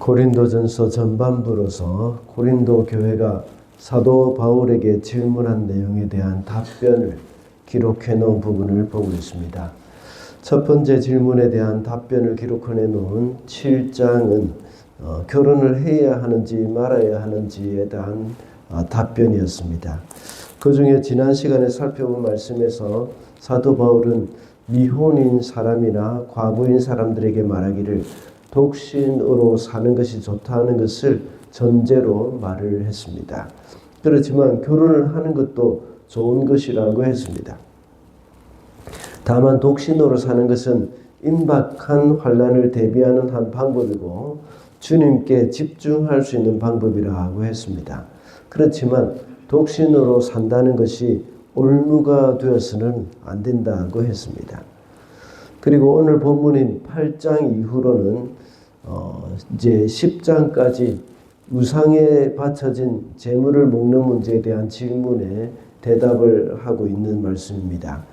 고린도전서 전반부로서 고린도 교회가 사도 바울에게 질문한 내용에 대한 답변을 기록해 놓은 부분을 보고 있습니다. 첫 번째 질문에 대한 답변을 기록해 놓은 7장은 결혼을 해야 하는지 말아야 하는지에 대한 답변이었습니다. 그 중에 지난 시간에 살펴본 말씀에서 사도 바울은 미혼인 사람이나 과부인 사람들에게 말하기를 독신으로 사는 것이 좋다는 것을 전제로 말을 했습니다. 그렇지만 결혼을 하는 것도 좋은 것이라고 했습니다. 다만 독신으로 사는 것은 임박한 환난을 대비하는 한 방법이고 주님께 집중할 수 있는 방법이라고 했습니다. 그렇지만 독신으로 산다는 것이 올무가 되어서는 안 된다고 했습니다. 그리고 오늘 본문인 8장 이후로는 이제 10장까지 우상에 바쳐진 제물을 먹는 문제에 대한 질문에 대답을 하고 있는 말씀입니다.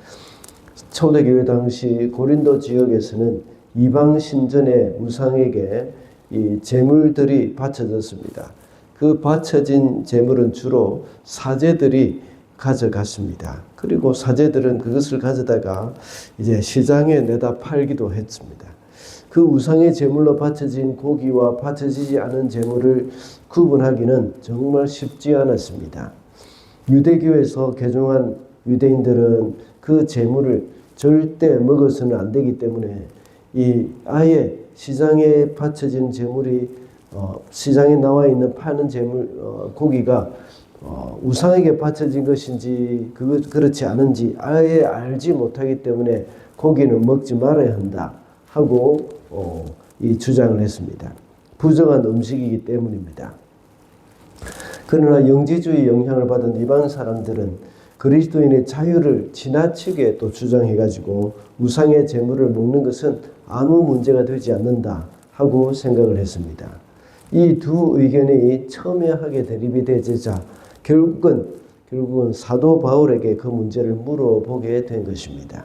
초대교회 당시 고린도 지역에서는 이방 신전의 우상에게 이 제물들이 바쳐졌습니다. 그 바쳐진 제물은 주로 사제들이 가져갔습니다. 그리고 사제들은 그것을 가져다가 이제 시장에 내다 팔기도 했습니다. 그 우상의 제물로 바쳐진 고기와 바쳐지지 않은 제물을 구분하기는 정말 쉽지 않았습니다. 유대교에서 개종한 유대인들은 그 제물을 절대 먹어서는 안 되기 때문에 아예 시장에 바쳐진 제물이 시장에 나와 있는 파는 제물 고기가 우상에게 바쳐진 것인지 그렇지 않은지 아예 알지 못하기 때문에 고기는 먹지 말아야 한다 하고 이 주장을 했습니다. 부정한 음식이기 때문입니다. 그러나 영지주의 영향을 받은 이방 사람들은 그리스도인의 자유를 지나치게 또 주장해가지고 우상의 제물을 먹는 것은 아무 문제가 되지 않는다 하고 생각을 했습니다. 이 두 의견이 첨예하게 대립이 되자 결국은 사도 바울에게 그 문제를 물어보게 된 것입니다.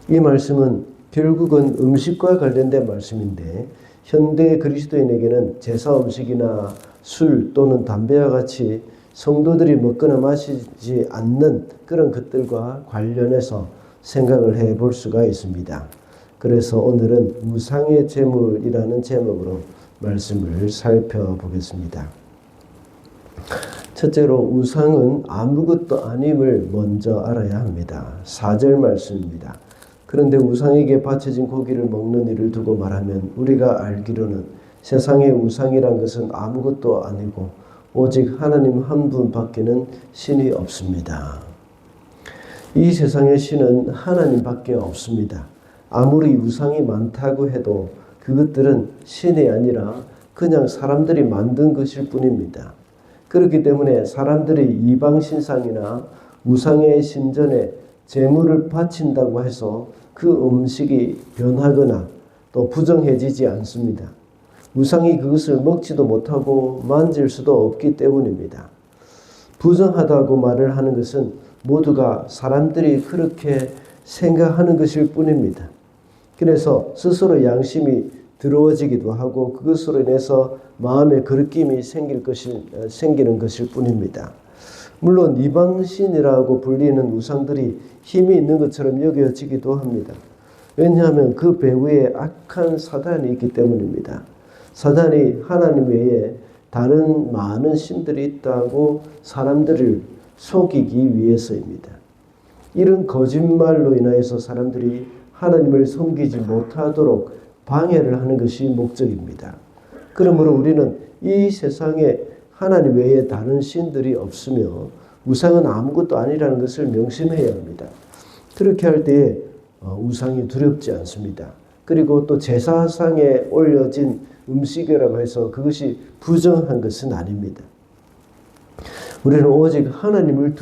이 말씀은 결국은 음식과 관련된 말씀인데 현대 그리스도인에게는 제사 음식이나 술 또는 담배와 같이 성도들이 먹거나 마시지 않는 그런 것들과 관련해서 생각을 해볼 수가 있습니다. 그래서 오늘은 우상의 제물이라는 제목으로 말씀을 살펴보겠습니다. 첫째로 우상은 아무것도 아님을 먼저 알아야 합니다. 4절 말씀입니다. 그런데 우상에게 바쳐진 고기를 먹는 일을 두고 말하면 우리가 알기로는 세상의 우상이란 것은 아무것도 아니고 오직 하나님 한 분밖에는 신이 없습니다. 이 세상의 신은 하나님밖에 없습니다. 아무리 우상이 많다고 해도 그것들은 신이 아니라 그냥 사람들이 만든 것일 뿐입니다. 그렇기 때문에 사람들이 이방 신상이나 우상의 신전에 제물을 바친다고 해서 그 음식이 변하거나 또 부정해지지 않습니다. 우상이 그것을 먹지도 못하고 만질 수도 없기 때문입니다. 부정하다고 말을 하는 것은 모두가 사람들이 그렇게 생각하는 것일 뿐입니다. 그래서 스스로 양심이 더러워지기도 하고 그것으로 인해서 마음에 거리낌이 생기는 것일 뿐입니다. 물론 이방신이라고 불리는 우상들이 힘이 있는 것처럼 여겨지기도 합니다. 왜냐하면 그 배후에 악한 사단이 있기 때문입니다. 사단이 하나님 외에 다른 많은 신들이 있다고 사람들을 속이기 위해서입니다. 이런 거짓말로 인하여서 사람들이 하나님을 섬기지 못하도록 방해를 하는 것이 목적입니다. 그러므로 우리는 이 세상에 하나님 외에 다른 신들이 없으며 우상은 아무것도 아니라는 것을 명심해야 합니다. 그렇게 할 때에 우상이 두렵지 않습니다. 그리고 또 제사상에 올려진 음식이라고 해서 그것이 부정한 것은 아닙니다. 우리는 오직 하나님을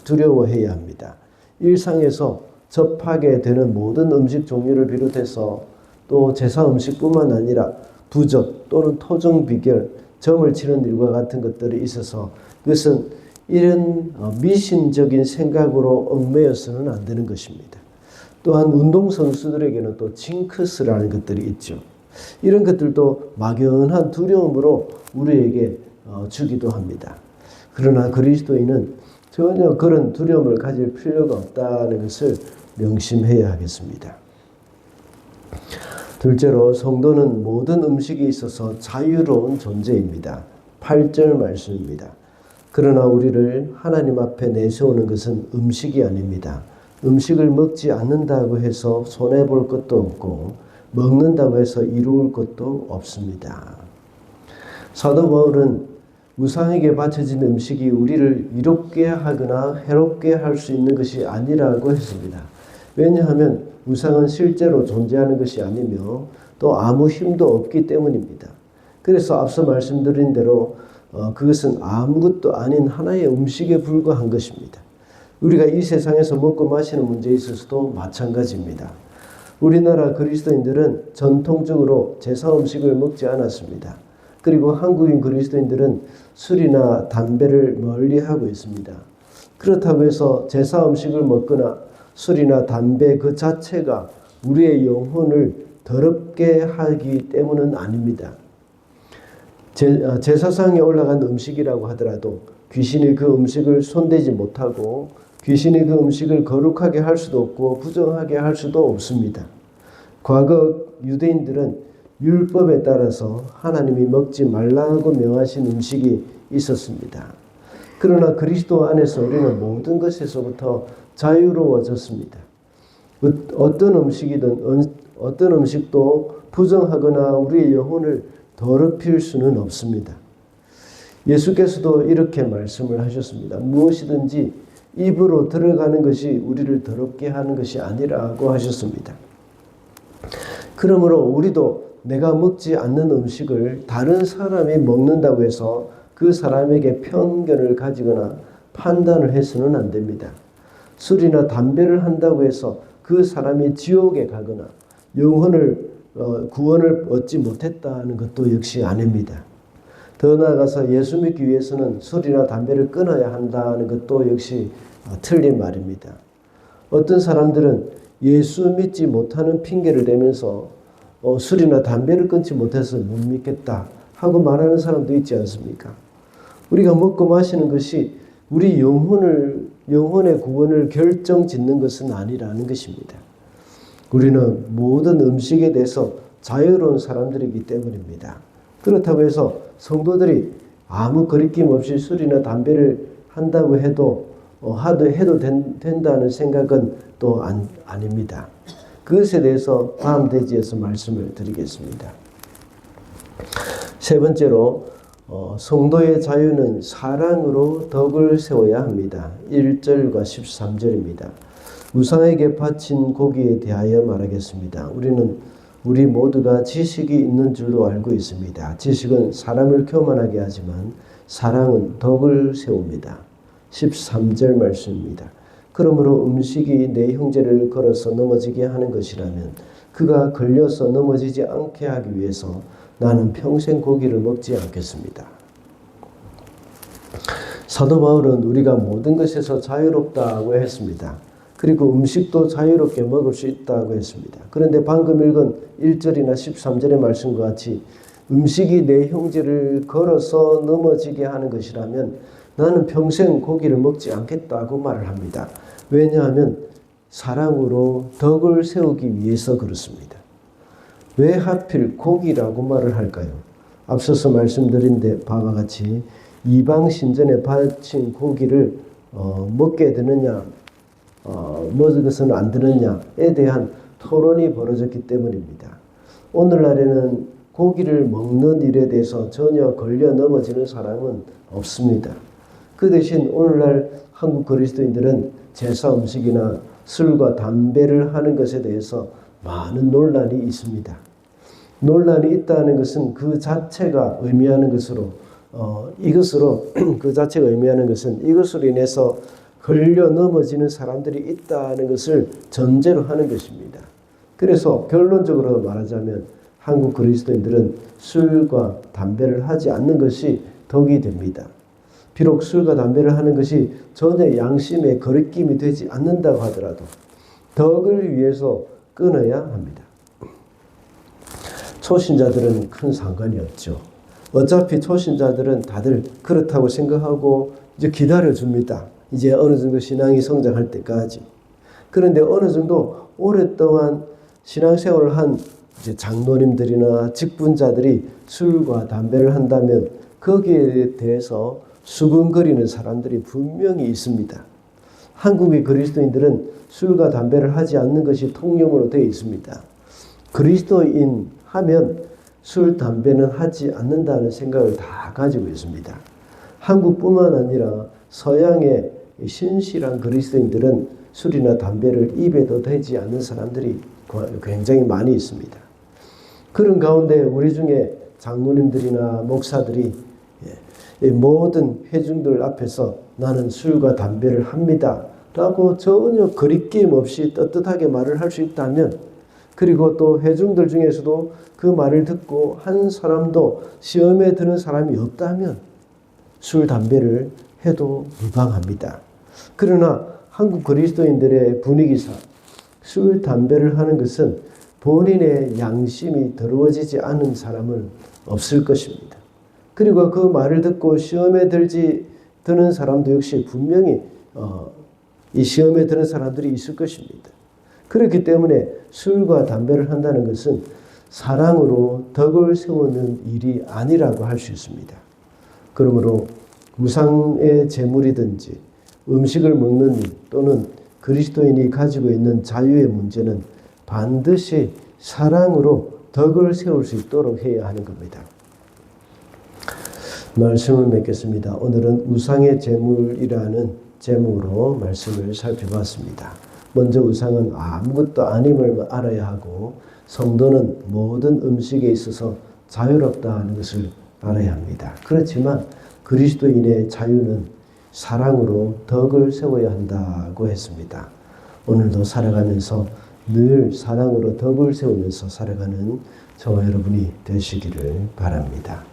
두려워해야 합니다. 일상에서 접하게 되는 모든 음식 종류를 비롯해서 또 제사 음식뿐만 아니라 부적 또는 토종 비결, 점을 치는 일과 같은 것들이 있어서 그것은 이런 미신적인 생각으로 얽매여서는 안 되는 것입니다. 또한 운동선수들에게는 또 징크스라는 것들이 있죠. 이런 것들도 막연한 두려움으로 우리에게 주기도 합니다. 그러나 그리스도인은 전혀 그런 두려움을 가질 필요가 없다는 것을 명심해야 하겠습니다. 둘째로 성도는 모든 음식에 있어서 자유로운 존재입니다. 8절 말씀입니다. 그러나 우리를 하나님 앞에 내세우는 것은 음식이 아닙니다. 음식을 먹지 않는다고 해서 손해볼 것도 없고 먹는다고 해서 이루을 것도 없습니다. 사도 바울은 우상에게 바쳐진 음식이 우리를 이롭게 하거나 해롭게 할 수 있는 것이 아니라고 했습니다. 왜냐하면 우상은 실제로 존재하는 것이 아니며 또 아무 힘도 없기 때문입니다. 그래서 앞서 말씀드린 대로 그것은 아무것도 아닌 하나의 음식에 불과한 것입니다. 우리가 이 세상에서 먹고 마시는 문제에 있어서도 마찬가지입니다. 우리나라 그리스도인들은 전통적으로 제사 음식을 먹지 않았습니다. 그리고 한국인 그리스도인들은 술이나 담배를 멀리하고 있습니다. 그렇다고 해서 제사 음식을 먹거나 술이나 담배 그 자체가 우리의 영혼을 더럽게 하기 때문은 아닙니다. 제사상에 올라간 음식이라고 하더라도 귀신이 그 음식을 손대지 못하고 귀신이 그 음식을 거룩하게 할 수도 없고 부정하게 할 수도 없습니다. 과거 유대인들은 율법에 따라서 하나님이 먹지 말라고 명하신 음식이 있었습니다. 그러나 그리스도 안에서 우리는 모든 것에서부터 자유로워졌습니다. 어떤 음식도 부정하거나 우리의 영혼을 더럽힐 수는 없습니다. 예수께서도 이렇게 말씀을 하셨습니다. 무엇이든지 입으로 들어가는 것이 우리를 더럽게 하는 것이 아니라고 하셨습니다. 그러므로 우리도 내가 먹지 않는 음식을 다른 사람이 먹는다고 해서 그 사람에게 편견을 가지거나 판단을 해서는 안 됩니다. 술이나 담배를 한다고 해서 그 사람이 지옥에 가거나 구원을 얻지 못했다는 것도 역시 아닙니다. 더 나아가서 예수 믿기 위해서는 술이나 담배를 끊어야 한다는 것도 역시 틀린 말입니다. 어떤 사람들은 예수 믿지 못하는 핑계를 대면서 술이나 담배를 끊지 못해서 못 믿겠다 하고 말하는 사람도 있지 않습니까? 우리가 먹고 마시는 것이 우리 영혼의 구원을 결정짓는 것은 아니라는 것입니다. 우리는 모든 음식에 대해서 자유로운 사람들이기 때문입니다. 그렇다고 해서 성도들이 아무 거리낌 없이 술이나 담배를 한다고 해도 된다는 생각은 또 아닙니다. 그것에 대해서 다음 대지에서 말씀을 드리겠습니다. 세 번째로 성도의 자유는 사랑으로 덕을 세워야 합니다. 1절과 13절입니다. 우상에게 바친 고기에 대하여 말하겠습니다. 우리 모두가 지식이 있는 줄로 알고 있습니다. 지식은 사람을 교만하게 하지만 사랑은 덕을 세웁니다. 13절 말씀입니다. 그러므로 음식이 내 형제를 걸어서 넘어지게 하는 것이라면 그가 걸려서 넘어지지 않게 하기 위해서 나는 평생 고기를 먹지 않겠습니다. 사도 바울은 우리가 모든 것에서 자유롭다고 했습니다. 그리고 음식도 자유롭게 먹을 수 있다고 했습니다. 그런데 방금 읽은 1절이나 13절의 말씀과 같이 음식이 내 형제를 걸어서 넘어지게 하는 것이라면 나는 평생 고기를 먹지 않겠다고 말을 합니다. 왜냐하면 사랑으로 덕을 세우기 위해서 그렇습니다. 왜 하필 고기라고 말을 할까요? 앞서서 말씀드린 바와 같이 이방 신전에 바친 고기를 먹게 되느냐 먹어서는 안 되느냐에 대한 토론이 벌어졌기 때문입니다. 오늘날에는 고기를 먹는 일에 대해서 전혀 걸려 넘어지는 사람은 없습니다. 그 대신 오늘날 한국 그리스도인들은 제사 음식이나 술과 담배를 하는 것에 대해서 많은 논란이 있습니다. 논란이 있다는 것은 그 자체가 의미하는 것으로 이것으로 인해서 걸려 넘어지는 사람들이 있다는 것을 전제로 하는 것입니다. 그래서 결론적으로 말하자면 한국 그리스도인들은 술과 담배를 하지 않는 것이 덕이 됩니다. 비록 술과 담배를 하는 것이 전혀 양심의 거리낌이 되지 않는다고 하더라도 덕을 위해서 끊어야 합니다. 초신자들은 큰 상관이 없죠. 어차피 초신자들은 다들 그렇다고 생각하고 이제 기다려줍니다. 이제 어느 정도 신앙이 성장할 때까지. 그런데 어느 정도 오랫동안 신앙생활을 한 이제 장로님들이나 직분자들이 술과 담배를 한다면 거기에 대해서 수근거리는 사람들이 분명히 있습니다. 한국의 그리스도인들은 술과 담배를 하지 않는 것이 통념으로 되어 있습니다. 그리스도인 하면 술, 담배는 하지 않는다는 생각을 다 가지고 있습니다. 한국뿐만 아니라 서양의 신실한 그리스도인들은 술이나 담배를 입에도 대지 않는 사람들이 굉장히 많이 있습니다. 그런 가운데 우리 중에 장로님들이나 목사들이 모든 회중들 앞에서 나는 술과 담배를 합니다 라고 전혀 거리낌 없이 떳떳하게 말을 할 수 있다면, 그리고 또 회중들 중에서도 그 말을 듣고 한 사람도 시험에 드는 사람이 없다면 술, 담배를 해도 무방합니다. 그러나 한국 그리스도인들의 분위기상 술, 담배를 하는 것은 본인의 양심이 더러워지지 않은 사람은 없을 것입니다. 그리고 그 말을 듣고 시험에 드는 사람도 역시 분명히 이 시험에 드는 사람들이 있을 것입니다. 그렇기 때문에 술과 담배를 한다는 것은 사랑으로 덕을 세우는 일이 아니라고 할 수 있습니다. 그러므로 우상의 제물이든지 음식을 먹는 일 또는 그리스도인이 가지고 있는 자유의 문제는 반드시 사랑으로 덕을 세울 수 있도록 해야 하는 겁니다. 말씀을 맺겠습니다. 오늘은 우상의 제물이라는 제목으로 말씀을 살펴봤습니다. 먼저 우상은 아무것도 아님을 알아야 하고 성도는 모든 음식에 있어서 자유롭다 하는 것을 알아야 합니다. 그렇지만 그리스도인의 자유는 사랑으로 덕을 세워야 한다고 했습니다. 오늘도 살아가면서 늘 사랑으로 덕을 세우면서 살아가는 저와 여러분이 되시기를 바랍니다.